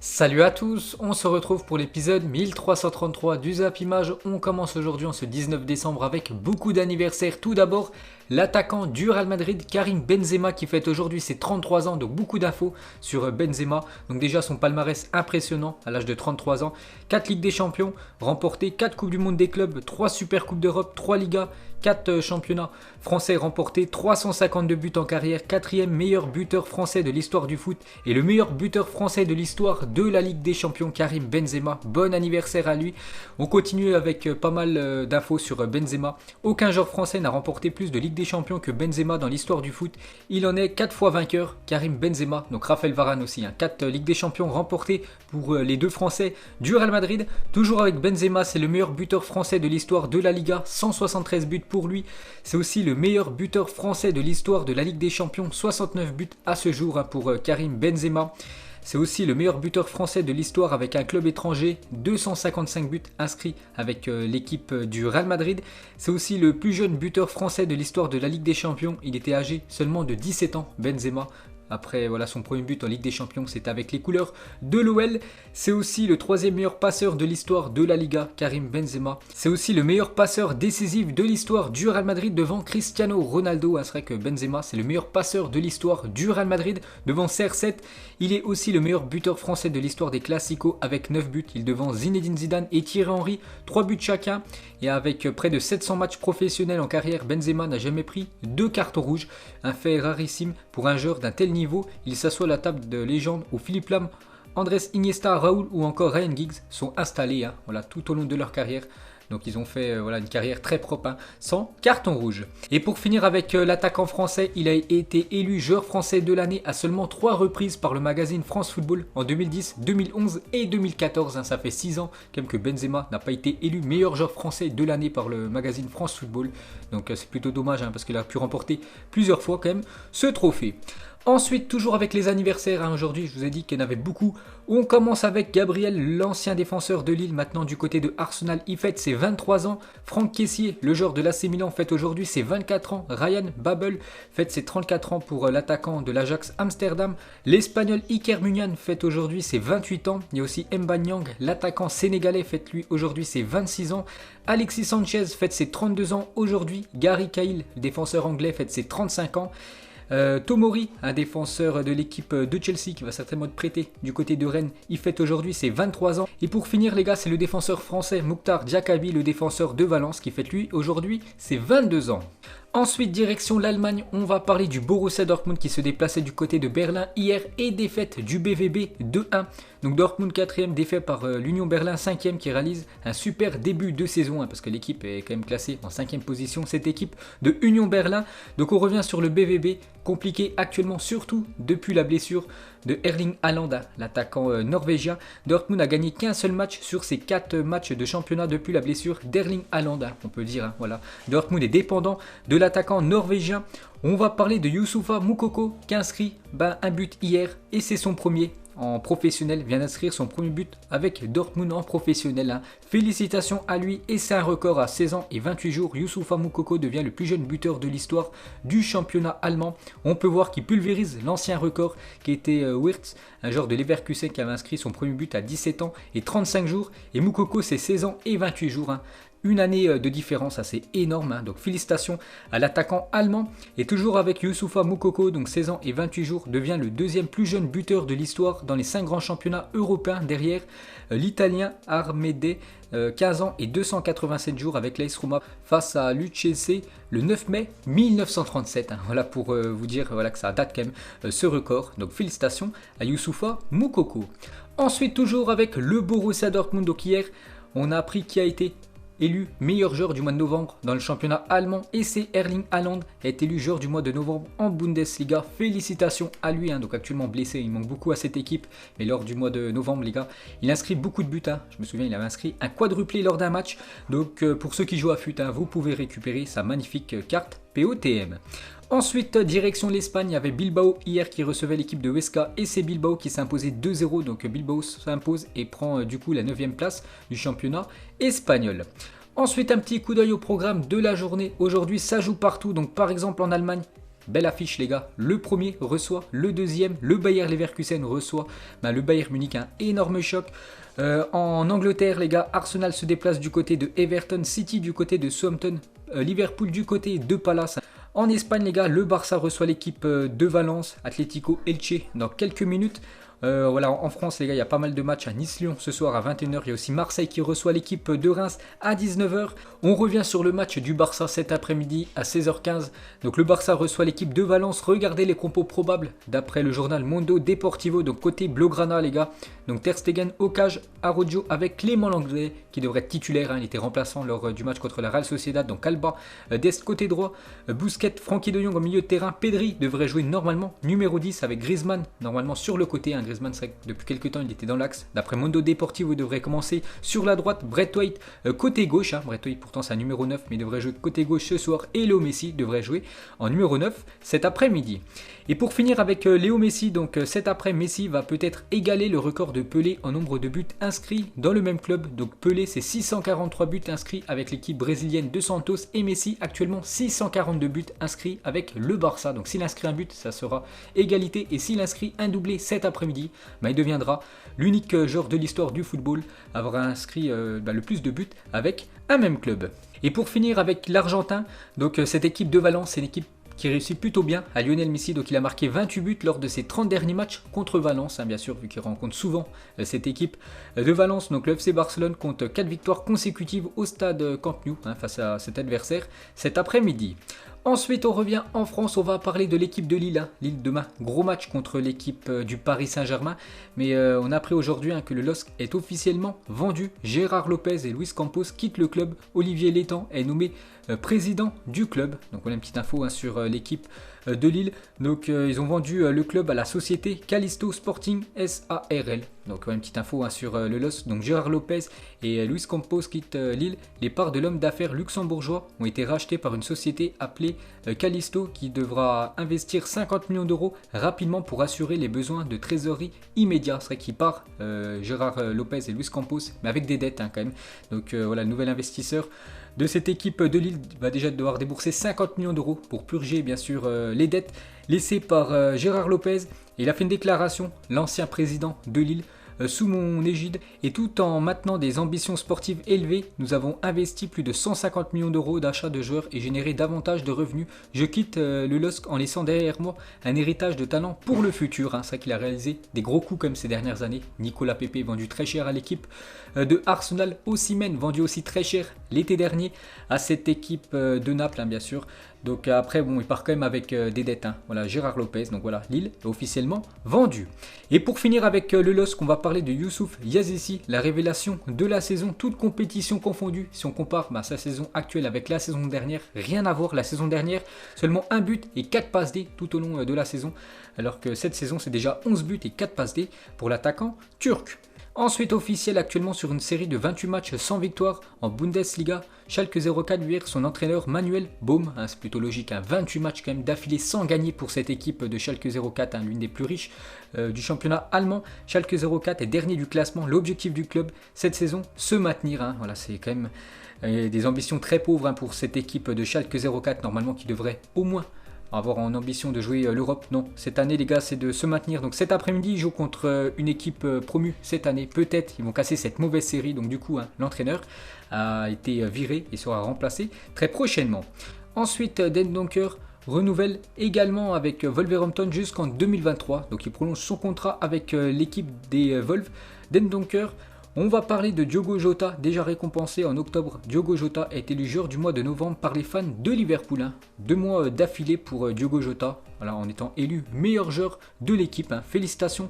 Salut à tous, on se retrouve pour l'épisode 1333 du Zap Image. On commence aujourd'hui en ce 19 décembre avec beaucoup d'anniversaires. Tout d'abord, l'attaquant du Real Madrid, Karim Benzema, qui fête aujourd'hui ses 33 ans. Donc beaucoup d'infos sur Benzema. Donc déjà son palmarès impressionnant à l'âge de 33 ans. 4 Ligues des Champions remportées, 4 Coupes du Monde des clubs, 3 Super Coupes d'Europe, 3 Ligas, 4 championnats français remportés, 352 buts en carrière, 4e meilleur buteur français de l'histoire du foot et le meilleur buteur français de l'histoire de la Ligue des Champions, Karim Benzema. Bon anniversaire à lui. On continue avec pas mal d'infos sur Benzema. Aucun joueur français n'a remporté plus de Ligue des Champions que Benzema dans l'histoire du foot. Il en est 4 fois vainqueur, Karim Benzema, donc Raphaël Varane aussi. 4 Ligues des Champions remportées pour les deux Français du Real Madrid. Toujours avec Benzema, c'est le meilleur buteur français de l'histoire de la Liga, 173 buts pour lui. C'est aussi le meilleur buteur français de l'histoire de la Ligue des Champions, 69 buts à ce jour pour Karim Benzema. C'est aussi le meilleur buteur français de l'histoire avec un club étranger, 255 buts inscrits avec l'équipe du Real Madrid. C'est aussi le plus jeune buteur français de l'histoire de la Ligue des Champions. Il était âgé seulement de 17 ans, Benzema. Après son premier but en Ligue des Champions, c'était avec les couleurs de l'OL. C'est aussi le 3e meilleur passeur de l'histoire de la Liga, Karim Benzema. C'est aussi le meilleur passeur décisif de l'histoire du Real Madrid devant Cristiano Ronaldo. C'est vrai que Benzema, c'est le meilleur passeur de l'histoire du Real Madrid devant CR7. Il est aussi le meilleur buteur français de l'histoire des Classicos avec 9 buts. Il devant Zinedine Zidane et Thierry Henry, 3 buts chacun. Et avec près de 700 matchs professionnels en carrière, Benzema n'a jamais pris 2 cartons rouges. Un fait rarissime pour un joueur d'un tel niveau. Il s'assoit à la table de légende où Philippe Lam, Andrés Iniesta, Raúl ou encore Ryan Giggs sont installés tout au long de leur carrière. Donc ils ont fait une carrière très propre, sans carton rouge. Et pour finir avec l'attaquant français, il a été élu joueur français de l'année à seulement 3 reprises par le magazine France Football en 2010, 2011 et 2014. Ça fait 6 ans que Benzema n'a pas été élu meilleur joueur français de l'année par le magazine France Football. Donc c'est plutôt dommage parce qu'il a pu remporter plusieurs fois quand même ce trophée. Ensuite, toujours avec les anniversaires, aujourd'hui je vous ai dit qu'il y en avait beaucoup. On commence avec Gabriel, l'ancien défenseur de Lille, maintenant du côté de Arsenal. Il fête ses 23 ans. Franck Kessié, le joueur de l'AC Milan, fête aujourd'hui ses 24 ans. Ryan Babel fête ses 34 ans pour l'attaquant de l'Ajax Amsterdam. L'Espagnol Iker Munian fête aujourd'hui ses 28 ans. Il y a aussi Mba Nyang, l'attaquant sénégalais, fête lui aujourd'hui ses 26 ans. Alexis Sanchez fête ses 32 ans aujourd'hui. Gary Cahill, défenseur anglais, fête ses 35 ans. Tomori, un défenseur de l'équipe de Chelsea qui va certainement être prêté du côté de Rennes, il fête aujourd'hui ses 23 ans. Et pour finir les gars, c'est le défenseur français Mouktar Diakabi, le défenseur de Valence, qui fête lui aujourd'hui ses 22 ans. Ensuite, direction l'Allemagne, on va parler du Borussia Dortmund qui se déplaçait du côté de Berlin hier et défaite du BVB 2-1. Donc Dortmund 4e, défait par l'Union Berlin 5e qui réalise un super début de saison parce que l'équipe est quand même classée en 5e position, cette équipe de Union Berlin. Donc on revient sur le BVB, compliqué actuellement surtout depuis la blessure de Erling Haaland, l'attaquant norvégien. Dortmund a gagné qu'un seul match sur ses 4 matchs de championnat depuis la blessure d'Erling Haaland, on peut dire. Dortmund est dépendant de l'attaquant norvégien. On va parler de Youssoufa Moukoko qui a inscrit un but hier et c'est son premier en professionnel, vient d'inscrire son premier but avec Dortmund en professionnel. Félicitations à lui et c'est un record à 16 ans et 28 jours. Youssoufa Moukoko devient le plus jeune buteur de l'histoire du championnat allemand. On peut voir qu'il pulvérise l'ancien record qui était Wirtz, un joueur de Leverkusen qui avait inscrit son premier but à 17 ans et 35 jours. Et Moukoko c'est 16 ans et 28 jours. Une année de différence assez énorme, donc félicitations à l'attaquant allemand. Et toujours avec Youssoufa Moukoko, donc 16 ans et 28 jours, devient le deuxième plus jeune buteur de l'histoire dans les 5 grands championnats européens derrière l'Italien Armede, 15 ans et 287 jours avec l'AS Roma face à l'UCC le 9 mai 1937. Voilà pour vous dire que ça date quand même ce record. Donc félicitations à Youssoufa Moukoko. Ensuite toujours avec le Borussia Dortmund, donc hier on a appris qui a été élu meilleur joueur du mois de novembre dans le championnat allemand et c'est Erling Haaland est élu joueur du mois de novembre en Bundesliga. Félicitations à lui, donc actuellement blessé, il manque beaucoup à cette équipe, mais lors du mois de novembre les gars, il inscrit beaucoup de buts. Je me souviens, il avait inscrit un quadruplé lors d'un match, donc pour ceux qui jouent à FUT, vous pouvez récupérer sa magnifique carte POTM. Ensuite, direction l'Espagne, il y avait Bilbao hier qui recevait l'équipe de Huesca et c'est Bilbao qui s'est imposé 2-0. Donc Bilbao s'impose et prend du coup la 9e place du championnat espagnol. Ensuite, un petit coup d'œil au programme de la journée. Aujourd'hui, ça joue partout. Donc par exemple en Allemagne, belle affiche les gars. Le premier reçoit le deuxième, le Bayer Leverkusen reçoit le Bayern Munich, un énorme choc. En Angleterre les gars, Arsenal se déplace du côté de Everton, City du côté de Southampton, Liverpool du côté de Palace. En Espagne les gars, le Barça reçoit l'équipe de Valence, Atlético Elche dans quelques minutes. Voilà, en France les gars, il y a pas mal de matchs à Nice-Lyon ce soir à 21h. Il y a aussi Marseille qui reçoit l'équipe de Reims à 19h. On revient sur le match du Barça cet après-midi à 16h15. Donc le Barça reçoit l'équipe de Valence. Regardez les compos probables d'après le journal Mundo Deportivo. Donc côté Blaugrana les gars. Donc Ter Stegen, Okaj, Araujo avec Clément Lenglet qui devrait être titulaire. Il était remplaçant lors du match contre la Real Sociedad. Donc Alba, Dest côté droit, Busquets, Frenkie de Jong au milieu de terrain. Pedri devrait jouer normalement numéro 10 avec Griezmann normalement sur le côté. Griezmann, c'est vrai que depuis quelques temps il était dans l'axe. D'après Mundo Deportivo, il devrait commencer sur la droite. Braithwaite côté gauche. Braithwaite pourtant c'est un numéro 9 mais il devrait jouer côté gauche ce soir. Et Léo Messi devrait jouer en numéro 9 cet après-midi. Et pour finir avec Léo Messi, donc cet après Messi va peut-être égaler le record de Pelé en nombre de buts inscrits dans le même club. Donc Pelé c'est 643 buts inscrits avec l'équipe brésilienne de Santos et Messi actuellement 642 buts inscrits avec le Barça. Donc s'il inscrit un but ça sera égalité et s'il inscrit un doublé cet après-midi, il deviendra l'unique joueur de l'histoire du football à avoir inscrit le plus de buts avec un même club. Et pour finir avec l'Argentin, donc cette équipe de Valence, c'est une équipe qui réussit plutôt bien à Lionel Messi. Donc il a marqué 28 buts lors de ses 30 derniers matchs contre Valence, bien sûr, vu qu'il rencontre souvent cette équipe de Valence. Donc le FC Barcelone compte 4 victoires consécutives au stade Camp Nou face à cet adversaire cet après-midi. Ensuite, on revient en France, on va parler de l'équipe de Lille. Lille demain, gros match contre l'équipe du Paris Saint-Germain. Mais on a appris aujourd'hui que le LOSC est officiellement vendu. Gérard Lopez et Luis Campos quittent le club. Olivier Létang est nommé président du club. Donc on a une petite info sur l'équipe de Lille. Donc ils ont vendu le club à la société Callisto Sporting SARL. Donc une petite info sur le LOSC. Donc Gérard Lopez et Luis Campos quittent Lille. Les parts de l'homme d'affaires luxembourgeois ont été rachetées par une société appelée Callisto qui devra investir 50 millions d'euros rapidement pour assurer les besoins de trésorerie immédiats. C'est vrai qu'il part Gérard Lopez et Luis Campos, mais avec des dettes quand même. Donc voilà, le nouvel investisseur de cette équipe de Lille va déjà devoir débourser 50 millions d'euros pour purger bien sûr les dettes laissées par Gérard Lopez. Et il a fait une déclaration, l'ancien président de Lille, sous mon égide et tout en maintenant des ambitions sportives élevées, nous avons investi plus de 150 millions d'euros d'achat de joueurs et généré davantage de revenus. Je quitte le LOSC en laissant derrière moi un héritage de talent pour le futur. C'est vrai qu'il a réalisé des gros coups comme ces dernières années. Nicolas Pepe vendu très cher à l'équipe de Arsenal, Osimhen vendu aussi très cher l'été dernier à cette équipe de Naples bien sûr. Donc après il part quand même avec des dettes. Voilà, Gérard Lopez, donc voilà, Lille est officiellement vendu. Et pour finir avec le LOSC, on va parler de Youssouf Yazessi, la révélation de la saison, toute compétition confondue. Si on compare sa saison actuelle avec la saison dernière, rien à voir. La saison dernière, seulement 1 but et 4 passes D tout au long de la saison. Alors que cette saison, c'est déjà 11 buts et 4 passes D pour l'attaquant turc. Ensuite officiel actuellement sur une série de 28 matchs sans victoire en Bundesliga, Schalke 04 vire son entraîneur Manuel Baum, c'est plutôt logique, 28 matchs quand même d'affilée sans gagner pour cette équipe de Schalke 04, l'une des plus riches du championnat allemand. Schalke 04 est dernier du classement, l'objectif du club cette saison, se maintenir, voilà, c'est quand même des ambitions très pauvres pour cette équipe de Schalke 04 normalement qui devrait au moins avoir en ambition de jouer l'Europe. Non, cette année les gars c'est de se maintenir. Donc cet après-midi ils jouent contre une équipe promue cette année. Peut-être ils vont casser cette mauvaise série. Donc du coup l'entraîneur a été viré et sera remplacé très prochainement. Ensuite Dendoncker renouvelle également avec Wolverhampton jusqu'en 2023. Donc il prolonge son contrat avec l'équipe des Wolves. Dendoncker. On va parler de Diogo Jota, déjà récompensé en octobre. Diogo Jota est élu joueur du mois de novembre par les fans de Liverpool. 2 mois d'affilée pour Diogo Jota, voilà, en étant élu meilleur joueur de l'équipe. Félicitations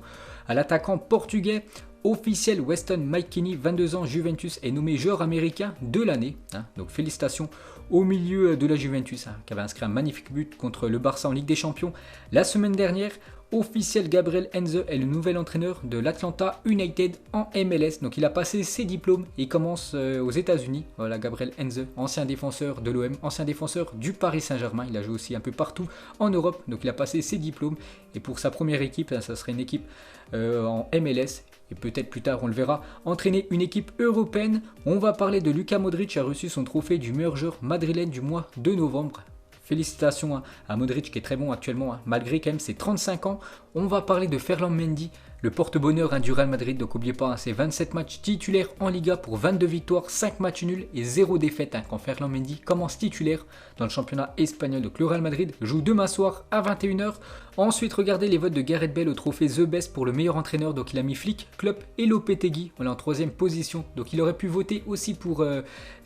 à l'attaquant portugais. Officiel, Weston McKennie, 22 ans, Juventus, est nommé joueur américain de l'année. Donc félicitations au milieu de la Juventus, qui avait inscrit un magnifique but contre le Barça en Ligue des Champions la semaine dernière. Officiel, Gabriel Heinze est le nouvel entraîneur de l'Atlanta United en MLS. Donc il a passé ses diplômes et commence aux États-Unis. Voilà, Gabriel Heinze, ancien défenseur de l'OM, ancien défenseur du Paris Saint-Germain. Il a joué aussi un peu partout en Europe. Donc il a passé ses diplômes. Et pour sa première équipe, ça serait une équipe en MLS. Et peut-être plus tard, on le verra, entraîner une équipe européenne. On va parler de Luka Modric, qui a reçu son trophée du meilleur joueur madrilène du mois de novembre. félicitations à Modric qui est très bon actuellement, malgré quand même ses 35 ans. On va parler de Ferland Mendy, le porte-bonheur du Real Madrid, donc n'oubliez pas, c'est 27 matchs titulaires en Liga pour 22 victoires, 5 matchs nuls et 0 défaite quand Ferland Mendy commence titulaire dans le championnat espagnol. Donc le Real Madrid joue demain soir à 21h. Ensuite, regardez les votes de Gareth Bale au trophée The Best pour le meilleur entraîneur. Donc il a mis Flick, Klopp et Lopetegui. On est en 3e position. Donc il aurait pu voter aussi pour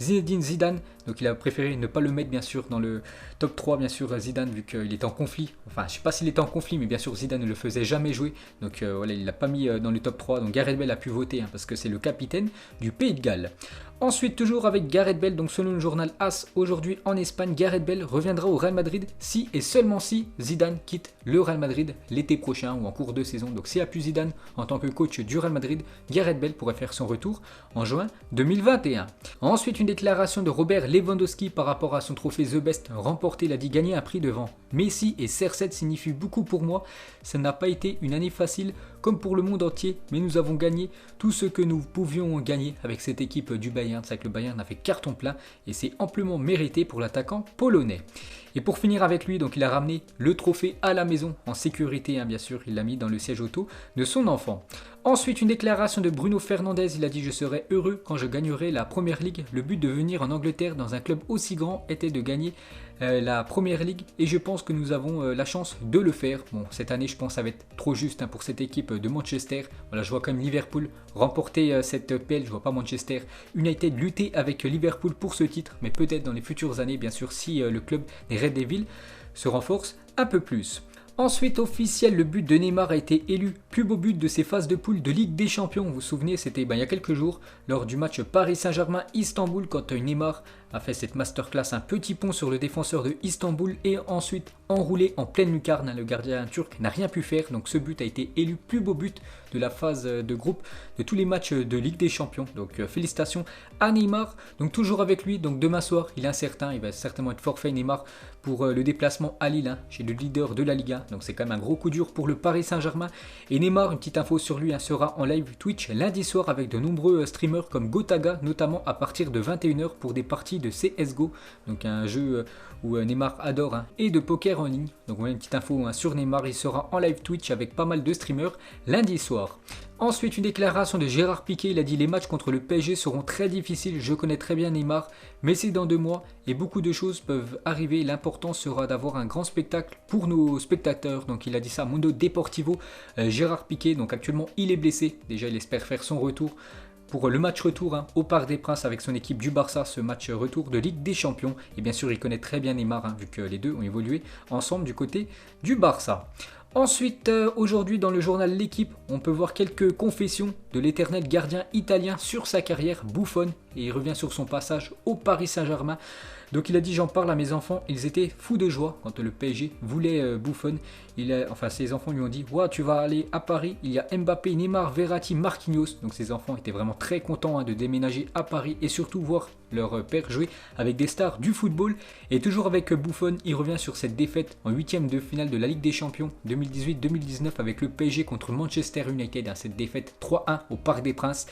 Zinedine Zidane. Donc il a préféré ne pas le mettre bien sûr dans le top 3, bien sûr Zidane, vu qu'il était en conflit. Enfin, je ne sais pas s'il était en conflit, mais bien sûr Zidane ne le faisait jamais jouer. Donc voilà, il ne l'a pas mis dans le top 3. Donc Gareth Bale a pu voter parce que c'est le capitaine du Pays de Galles. Ensuite, toujours avec Gareth Bale, donc selon le journal AS, aujourd'hui en Espagne, Gareth Bale reviendra au Real Madrid si et seulement si Zidane quitte le Real Madrid l'été prochain ou en cours de saison. Donc s'il n'y a plus Zidane en tant que coach du Real Madrid, Gareth Bale pourrait faire son retour en juin 2021. Ensuite, une déclaration de Robert Lewandowski par rapport à son trophée The Best remporté. Il a dit: gagner un prix devant Messi et CR7 signifie beaucoup pour moi. Ça n'a pas été une année facile comme pour le monde entier, mais nous avons gagné tout ce que nous pouvions gagner avec cette équipe du Bayern. C'est vrai que le Bayern a fait carton plein et c'est amplement mérité pour l'attaquant polonais. Et pour finir avec lui, donc il a ramené le trophée à la maison en sécurité, bien sûr, il l'a mis dans le siège auto de son enfant. Ensuite, une déclaration de Bruno Fernandes, il a dit: je serai heureux quand je gagnerai la Première Ligue. Le but de venir en Angleterre dans un club aussi grand était de gagner la Première Ligue et je pense que nous avons la chance de le faire. Bon, cette année je pense que ça va être trop juste pour cette équipe de Manchester. Voilà, je vois quand même Liverpool remporter cette PL, je vois pas Manchester United lutter avec Liverpool pour ce titre, mais peut-être dans les futures années, bien sûr, si le club des Red Devils se renforce un peu plus. Ensuite, officiel, le but de Neymar a été élu plus beau but de ces phases de poule de Ligue des Champions. Vous vous souvenez, c'était il y a quelques jours, lors du match Paris Saint-Germain-Istanbul, quand Neymar a fait cette masterclass, un petit pont sur le défenseur de Istanbul et ensuite enroulé en pleine lucarne. Le gardien turc n'a rien pu faire, donc ce but a été élu plus beau but de la phase de groupe de tous les matchs de Ligue des Champions. Donc félicitations à Neymar. Donc toujours avec lui, donc demain soir, il est incertain, il va certainement être forfait Neymar pour le déplacement à Lille, chez le leader de la Liga. Donc c'est quand même un gros coup dur pour le Paris Saint-Germain. Et Neymar, une petite info sur lui, sera en live Twitch lundi soir avec de nombreux streamers comme Gotaga, notamment à partir de 21h pour des parties de CSGO, donc un jeu où Neymar adore, et de poker en ligne. Donc voilà une petite info sur Neymar, il sera en live Twitch avec pas mal de streamers lundi soir. Ensuite, une déclaration de Gérard Piqué, il a dit: les matchs contre le PSG seront très difficiles, je connais très bien Neymar, mais c'est dans 2 mois et beaucoup de choses peuvent arriver, l'important sera d'avoir un grand spectacle pour nos spectateurs. Donc il a dit ça à Mundo Deportivo. Gérard Piqué, donc actuellement il est blessé, déjà il espère faire son retour pour le match retour au Parc des Princes avec son équipe du Barça, ce match retour de Ligue des Champions. Et bien sûr il connaît très bien Neymar, vu que les deux ont évolué ensemble du côté du Barça. Ensuite, aujourd'hui dans le journal L'Équipe, on peut voir quelques confessions de l'éternel gardien italien sur sa carrière Buffon, et il revient sur son passage au Paris Saint-Germain. Donc il a dit: j'en parle à mes enfants, ils étaient fous de joie quand le PSG voulait Buffon. Ses enfants lui ont dit: ouais, tu vas aller à Paris, il y a Mbappé, Neymar, Verratti, Marquinhos. Donc ses enfants étaient vraiment très contents de déménager à Paris et surtout voir leur père jouer avec des stars du football. Et toujours avec Buffon, il revient sur cette défaite en 8e de finale de la Ligue des Champions 2018-2019 avec le PSG contre Manchester United, cette défaite 3-1 au Parc des Princes.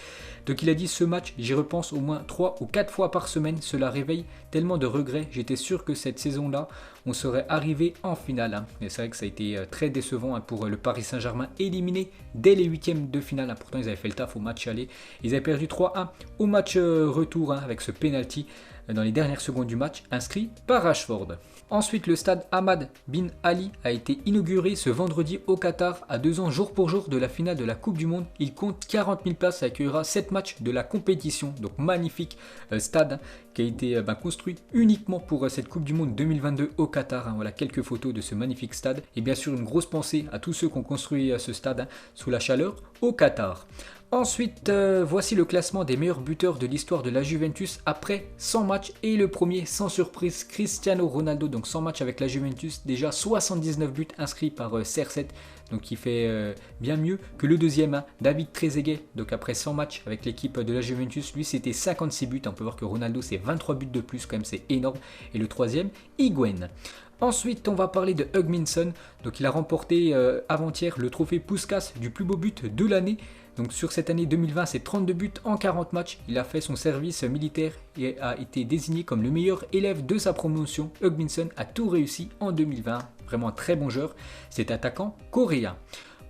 Donc il a dit: ce match, j'y repense au moins 3 ou 4 fois par semaine, cela réveille tellement de regrets, j'étais sûr que cette saison-là, on serait arrivé en finale. Et c'est vrai que ça a été très décevant pour le Paris Saint-Germain, éliminé dès les 8e de finale. Pourtant ils avaient fait le taf au match aller, ils avaient perdu 3-1 au match retour avec ce penalty dans les dernières secondes du match inscrit par Rashford. Ensuite, le stade Ahmad Bin Ali a été inauguré ce vendredi au Qatar, à 2 ans jour pour jour de la finale de la Coupe du Monde. Il compte 40 000 places et accueillera 7 matchs de la compétition. Donc magnifique stade qui a été construit uniquement pour cette Coupe du Monde 2022 au Qatar. Voilà quelques photos de ce magnifique stade. Et bien sûr une grosse pensée à tous ceux qui ont construit ce stade sous la chaleur au Qatar. Ensuite, voici le classement des meilleurs buteurs de l'histoire de la Juventus après 100 matchs. Et le premier, sans surprise, Cristiano Ronaldo. Donc 100 matchs avec la Juventus, déjà 79 buts inscrits par CR7. Donc il fait bien mieux que le deuxième, David Trezeguet. Donc après 100 matchs avec l'équipe de la Juventus, lui c'était 56 buts. On peut voir que Ronaldo c'est 23 buts de plus, quand même c'est énorme. Et le troisième, Higuaín. Ensuite, on va parler de Hugminson. Donc il a remporté avant-hier le trophée Puskás du plus beau but de l'année. Donc sur cette année 2020, c'est 32 buts en 40 matchs. Il a fait son service militaire et a été désigné comme le meilleur élève de sa promotion. Hugminson a tout réussi en 2020. Vraiment un très bon joueur. C'est attaquant coréen.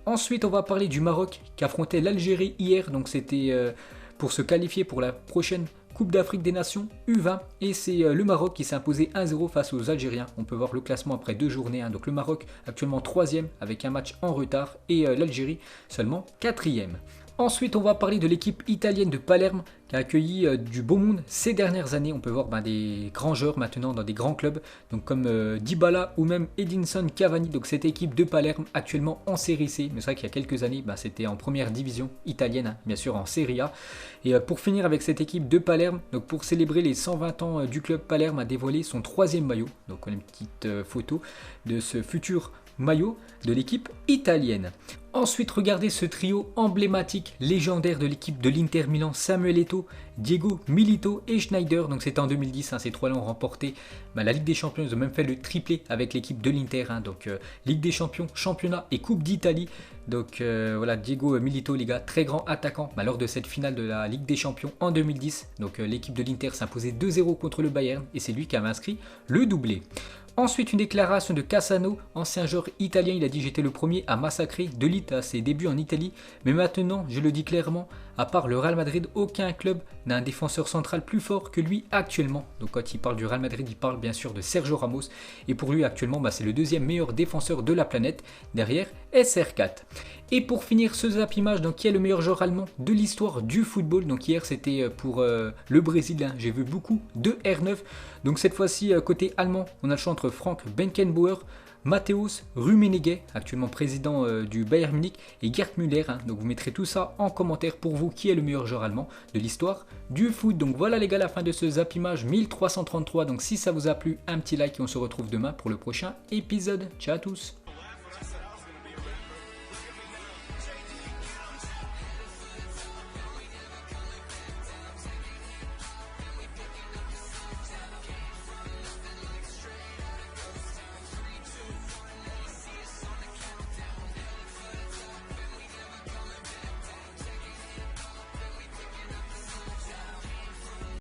Ensuite, on va parler du Maroc qui affrontait l'Algérie hier. Donc c'était pour se qualifier pour la prochaine Coupe d'Afrique des Nations U20 et c'est le Maroc qui s'est imposé 1-0 face aux Algériens. On peut voir le classement après 2 journées. Donc le Maroc actuellement 3e avec un match en retard et l'Algérie seulement 4e. Ensuite, on va parler de l'équipe italienne de Palerme qui a accueilli du beau monde ces dernières années. On peut voir des grands joueurs maintenant dans des grands clubs, donc comme Dybala ou même Edinson Cavani. Donc cette équipe de Palerme actuellement en Série C. Mais c'est vrai qu'il y a quelques années, c'était en première division italienne, bien sûr en Serie A. Et pour finir avec cette équipe de Palerme, donc pour célébrer les 120 ans du club, Palerme a dévoilé son 3e maillot. Donc on a une petite photo de ce futur maillot de l'équipe italienne. Ensuite, regardez ce trio emblématique, légendaire de l'équipe de l'Inter Milan, Samuel Eto'o, Diego Milito et Schneider. Donc c'était en 2010, ces trois-là ont remporté la Ligue des Champions. Ils ont même fait le triplé avec l'équipe de l'Inter. Donc Ligue des Champions, Championnat et Coupe d'Italie. Donc voilà, Diego Milito, les gars, très grand attaquant lors de cette finale de la Ligue des Champions en 2010. Donc l'équipe de l'Inter s'imposait 2-0 contre le Bayern et c'est lui qui avait inscrit le doublé. Ensuite, une déclaration de Cassano, ancien joueur italien. Il a dit: j'étais le premier à massacrer De Ligt à ses débuts en Italie. Mais maintenant, je le dis clairement, à part le Real Madrid, aucun club n'a un défenseur central plus fort que lui actuellement. Donc quand il parle du Real Madrid, il parle bien sûr de Sergio Ramos. Et pour lui actuellement, c'est le 2e meilleur défenseur de la planète, derrière SR4. Et pour finir ce Zap Image, donc qui est le meilleur joueur allemand de l'histoire du football? Donc hier c'était pour le Brésil, j'ai vu beaucoup de R9. Donc cette fois-ci côté allemand, on a le choix entre Frank Beckenbauer, Matthäus Rummenigge, actuellement président du Bayern Munich, et Gerd Müller. Donc vous mettrez tout ça en commentaire pour vous, qui est le meilleur joueur allemand de l'histoire du foot. Donc voilà les gars, la fin de ce Zap Image 1333. Donc si ça vous a plu, un petit like et on se retrouve demain pour le prochain épisode. Ciao à tous.